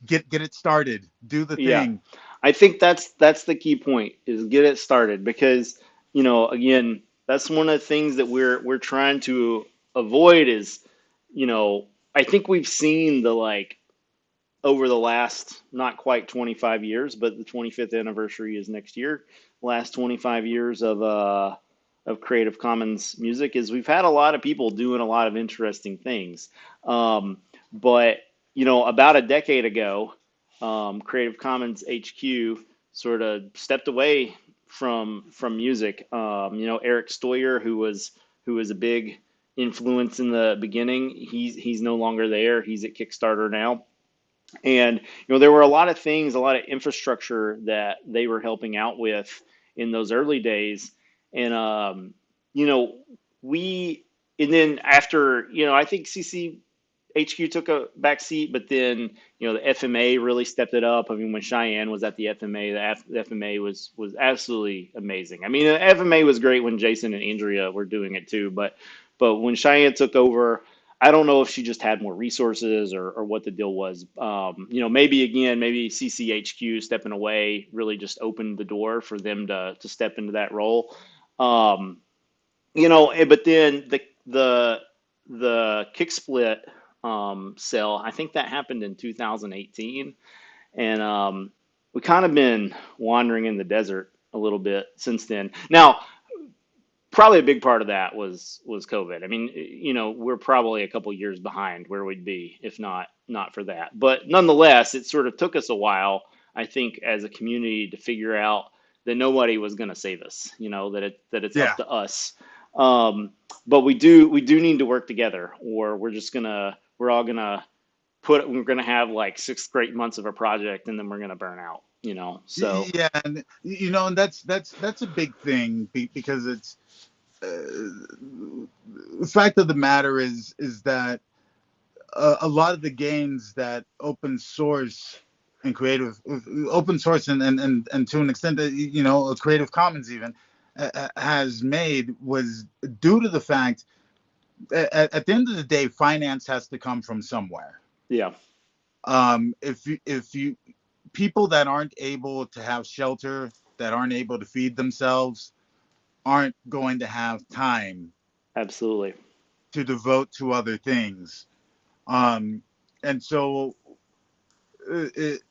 Get it started. Do the Yeah, thing. I think that's the key point is get it started because again that's one of the things that we're trying to avoid is you know I think we've seen the like over the last not quite 25 years, but the 25th anniversary is next year. Last 25 years of Creative Commons music is we've had a lot of people doing a lot of interesting things. But about a decade ago, Creative Commons HQ sort of stepped away from music. Eric Stoyer, who was a big influence in the beginning, he's no longer there. He's at Kickstarter now, and there were a lot of things, a lot of infrastructure that they were helping out with in those early days. And you know, we and then after, I think CCHQ took a back seat, but then the FMA really stepped it up. I mean, when Cheyenne was at the FMA, the FMA was absolutely amazing. I mean, the FMA was great when Jason and Andrea were doing it too, but when Cheyenne took over, I don't know if she just had more resources or what the deal was. Maybe again, maybe CCHQ stepping away really just opened the door for them to step into that role. Um, but then the kick split sale, I think that happened in 2018, and we kind of been wandering in the desert a little bit since then. Now, probably a big part of that was COVID. I mean, we're probably a couple years behind where we'd be if not for that. But nonetheless, it sort of took us a while, I think, as a community to figure out that nobody was going to save us. That it's Yeah. up to us. Um, but we do need to work together, or we're all gonna we're gonna have like 6 great months of a project, and then we're gonna burn out. So Yeah, and and that's a big thing because it's the fact of the matter is that a lot of the gains that open source and to an extent that Creative Commons even has made was due to the fact at the end of the day, finance has to come from somewhere. yeah, If you people that aren't able to have shelter, that aren't able to feed themselves, aren't going to have time absolutely. to devote to other things. Um, and so it,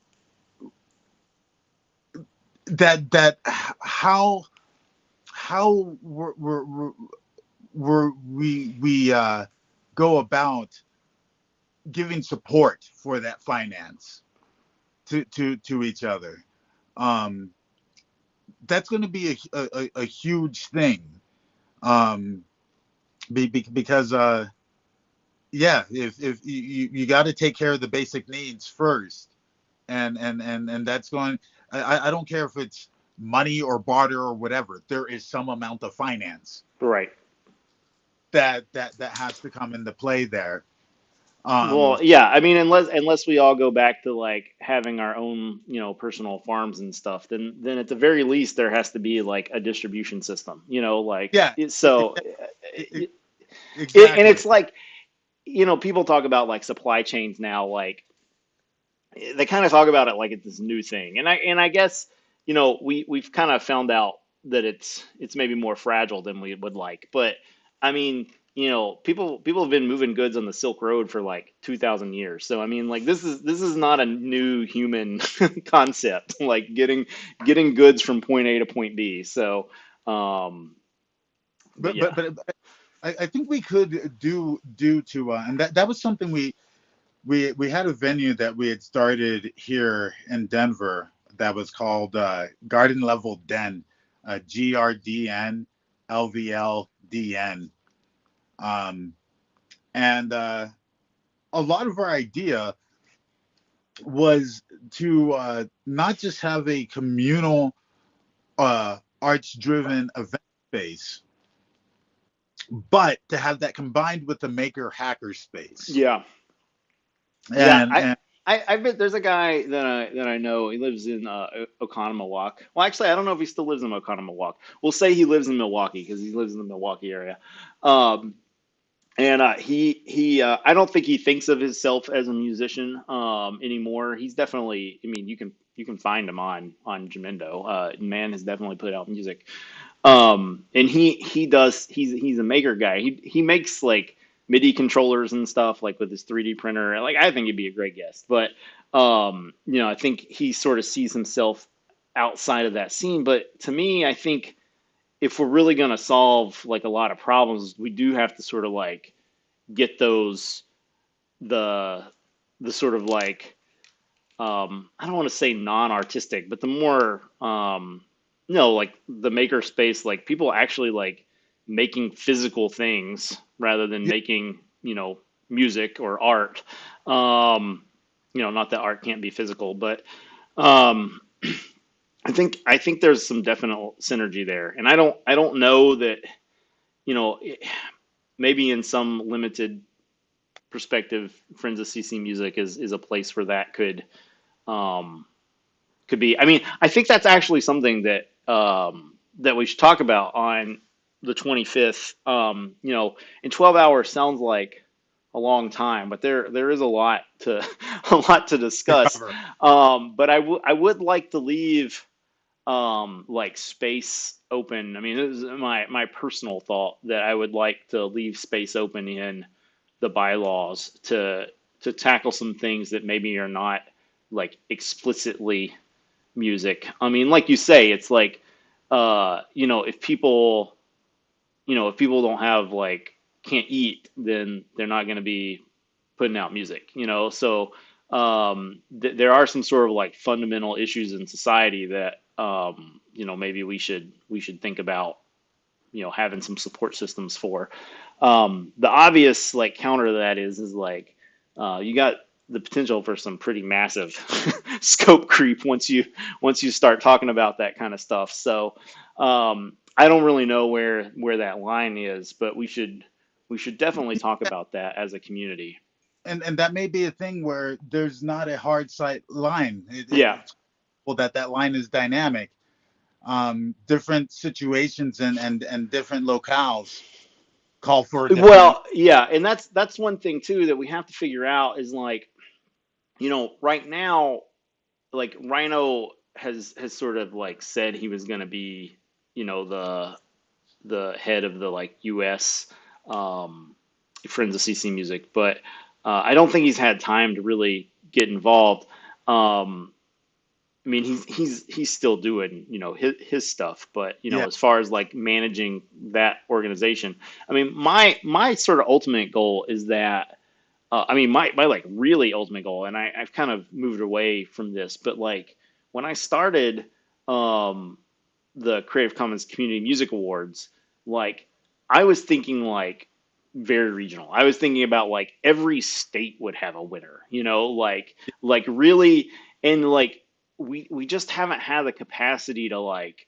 that how we go about giving support for that finance to each other. Um, that's going to be a huge thing. Um, because yeah, if you got to take care of the basic needs first, and that's going. I don't care if it's money or barter or whatever. There is some amount of finance Right. that has to come into play there. Um, Well, yeah, I mean, unless we all go back to like having our own, personal farms and stuff, then at the very least there has to be like a distribution system, like yeah, so, e- e- and exactly. it's like, people talk about like supply chains now, like they kind of talk about it like it's this new thing, and I guess we've kind of found out that it's maybe more fragile than we would like, but I mean, people have been moving goods on the Silk Road for like 2,000 years, so I mean, like this is not a new human concept, like getting goods from point A to point B. So, um, but but yeah, but but I think we could do to and that was something we had a venue that we had started here in Denver that was called Garden Level Den, GRDN LVLDN, um, and a lot of our idea was to not just have a communal arts driven event space, but to have that combined with the maker hacker space. yeah, yeah. And I and I bet there's a guy that I know. He lives in Oconomowoc. Well, actually, I don't know if he still lives in Oconomowoc. We'll say he lives in Milwaukee because he lives in the Milwaukee area. Um, and he I don't think he thinks of himself as a musician anymore. He's definitely. I mean, you can find him on Jamendo. Man has definitely put out music. And he does. He's a maker guy. He makes like MIDI controllers and stuff like with his 3D printer. Like I think he'd be a great guest. But I think he sort of sees himself outside of that scene. But to me, I think if we're really going to solve like a lot of problems, we do have to sort of like get those the the sort of like I don't want to say non-artistic, but the more no, like the maker space, like people actually like making physical things rather than Yeah, making, music or art. Um, not that art can't be physical, but um, I think there's some definite synergy there, and I don't know that you know maybe in some limited perspective, Friends of CC Music is a place where that um, could be. I mean, I think that's actually something that we should talk about on the 25th. In 12 hours sounds like a long time, but there is a lot to a lot to to discuss. cover. But I would like to leave like space open. I mean, this is my personal thought that I would like to leave space open in the bylaws to tackle some things that maybe are not like explicitly music. I mean, like you say, it's like, if people don't have like can't eat, then they're not going to be putting out music. So there are some sort of like fundamental issues in society that maybe we should think about having some support systems for. The obvious like counter to that is like you got the potential for some pretty massive scope creep once you start talking about that kind of stuff. So I don't really know where that line is, but we should definitely talk about that as a community. And that may be a thing where there's not a hard sight line. Yeah. It's cool that that line is dynamic. Different situations and different locales call for a different. Well, yeah, and that's one thing too that we have to figure out is like, right now, like Rhino has sort of like said he was going to be, the head of the like U.S. Um, Friends of CC Music, but I don't think he's had time to really get involved. Um, I mean, he's still doing his stuff, but Yeah, as far as like managing that organization, I mean, my sort of ultimate goal is that I mean, my like really ultimate goal, and I've kind of moved away from this, but like when I started um, the Creative Commons Community Music Awards, like I was thinking like very regional. I was thinking about like every state would have a winner, like really, and like we just haven't had the capacity to like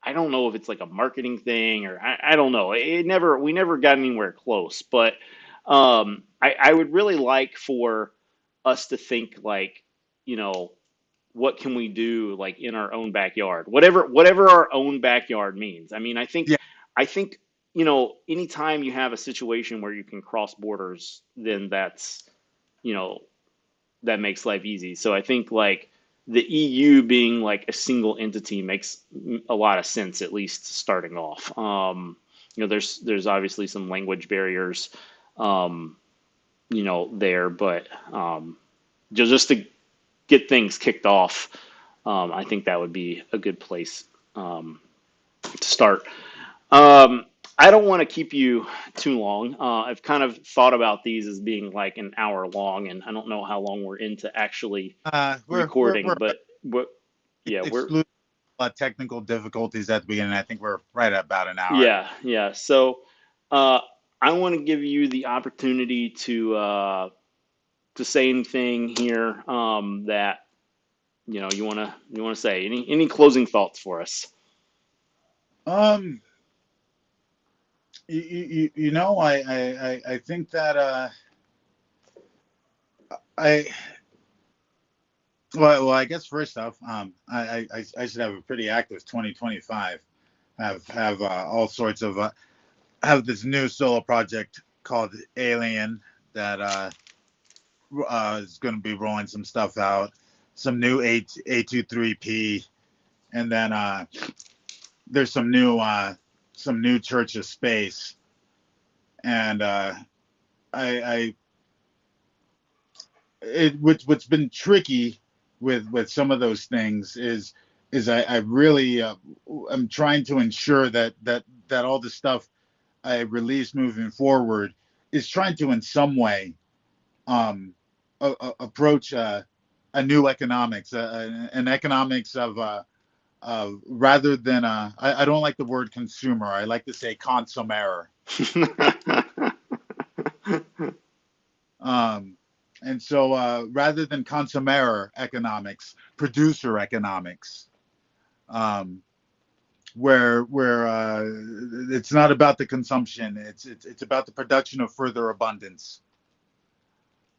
I don't know if it's like a marketing thing or I don't know. We never got anywhere close. But I would really like for us to think like, you know, what can we do like in our own backyard, whatever our own backyard means. I mean, yeah, I think, anytime you have a situation where you can cross borders, then you know, that makes life easy. So I think like the EU being like a single entity makes a lot of sense, at least starting off. There's obviously some language barriers, um, there, but just to get things kicked off, I think that would be a good place to start. Um, I don't want to keep you too long. I've kind of thought about these as being like an hour long, and I don't know how long we're into actually we're recording, but yeah, excluding technical difficulties at the beginning. I think we're right at about an hour. yeah. So uh, I want to give you the opportunity to say anything here that you want to say. Any closing thoughts for us? Um, I think that I Well, I guess first off, I should have a pretty active 2025. Have all sorts of have this new solo project called Alien that is going to be rolling some stuff out, some new A23P, and then there's some new Church of Space, and I what's been tricky with some of those things is I really I'm trying to ensure that all the stuff I release moving forward is trying to in some way um, approach a new economics, an economics of rather than I don't like the word consumer. I like to say consumer. Um, and so rather than consumer economics, producer economics, um, where it's not about the consumption, it's about the production of further abundance.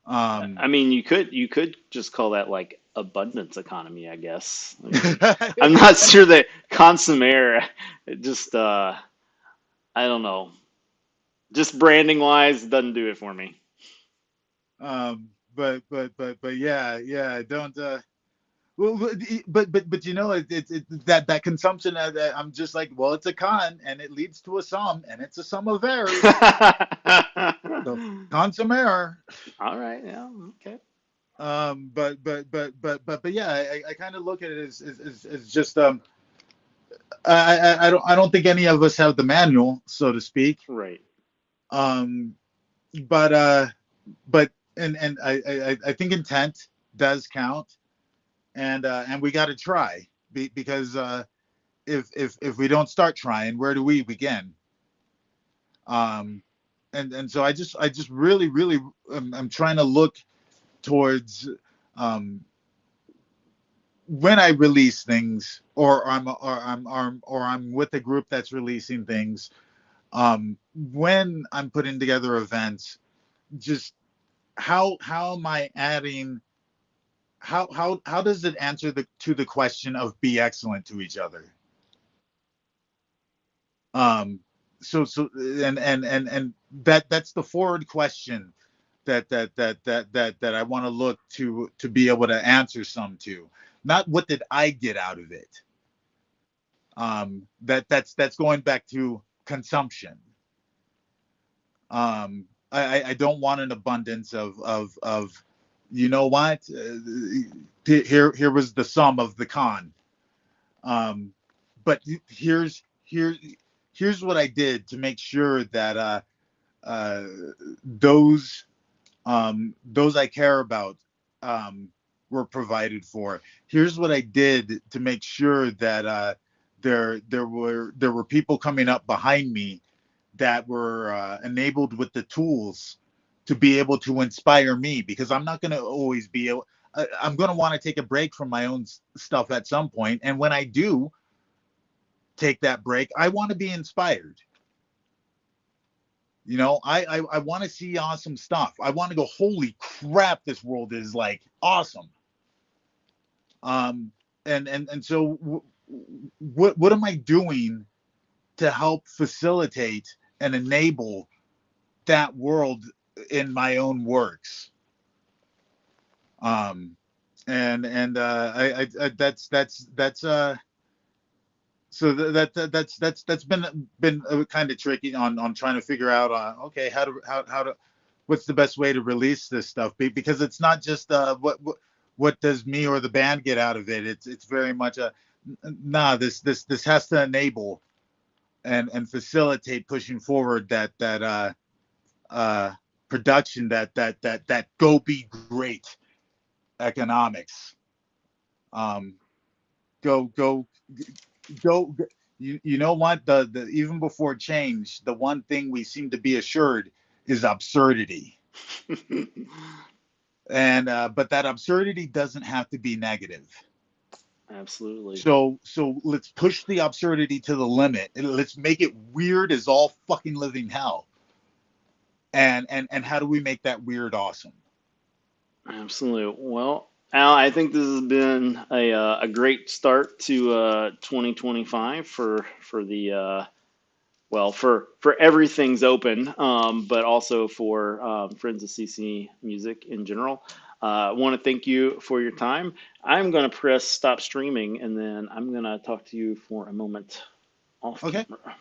Um, I mean, you could just call that like abundance economy, I guess. I mean, I'm not sure that consumer just I don't know. Just branding wise doesn't do it for me. but yeah, yeah, don't. Well, but you know that consumption I'm just like, well, it's a con and it leads to a sum and it's a sum of errors. So consumer. All right, yeah, okay. But yeah, I kind of look at it as just I don't think any of us have the manual, so to speak. Right. Um, but uh, but and I think intent does count, and we got to try because if we don't start trying, where do we begin? Um, and so I just really I'm trying to look towards um, when I release things, or I'm with a group that's releasing things. When I'm putting together events, just how am I adding? How does it answer the question of be excellent to each other? Um, so and that's the forward question that I want to look to be able to answer some to. Not what did I get out of it. That's going back to consumption. I don't want an abundance of you know what, here was the sum of the con. Um, but here's what I did to make sure that uh, those those I care about um, were provided for. Here's what I did to make sure that there were people coming up behind me that were enabled with the tools to be able to inspire me, because I'm not going to always be able. I'm going to want to take a break from my own stuff at some point, and when I do take that break, I want to be inspired. You know, I want to see awesome stuff. I want to go, holy crap, this world is like awesome. Um, and so what am I doing to help facilitate and enable that world in my own works? Um, and that's so that's been kind of tricky on trying to figure out okay, how to what's the best way to release this stuff, because it's not just what does me or the band get out of it. It's very much a nah, this has to enable and facilitate pushing forward that uh production, that go be great economics. um go go you know what, the even before change, the one thing we seem to be assured is absurdity. And but that absurdity doesn't have to be negative. Absolutely. So let's push the absurdity to the limit and let's make it weird as all fucking living hell. And how do we make that weird awesome? Absolutely. Well, Al, I think this has been a great start to 2025 for the well, for everything's open, but also for Friends of CC Music in general. I want to thank you for your time. I'm going to press stop streaming, and then I'm going to talk to you for a moment off Okay. camera.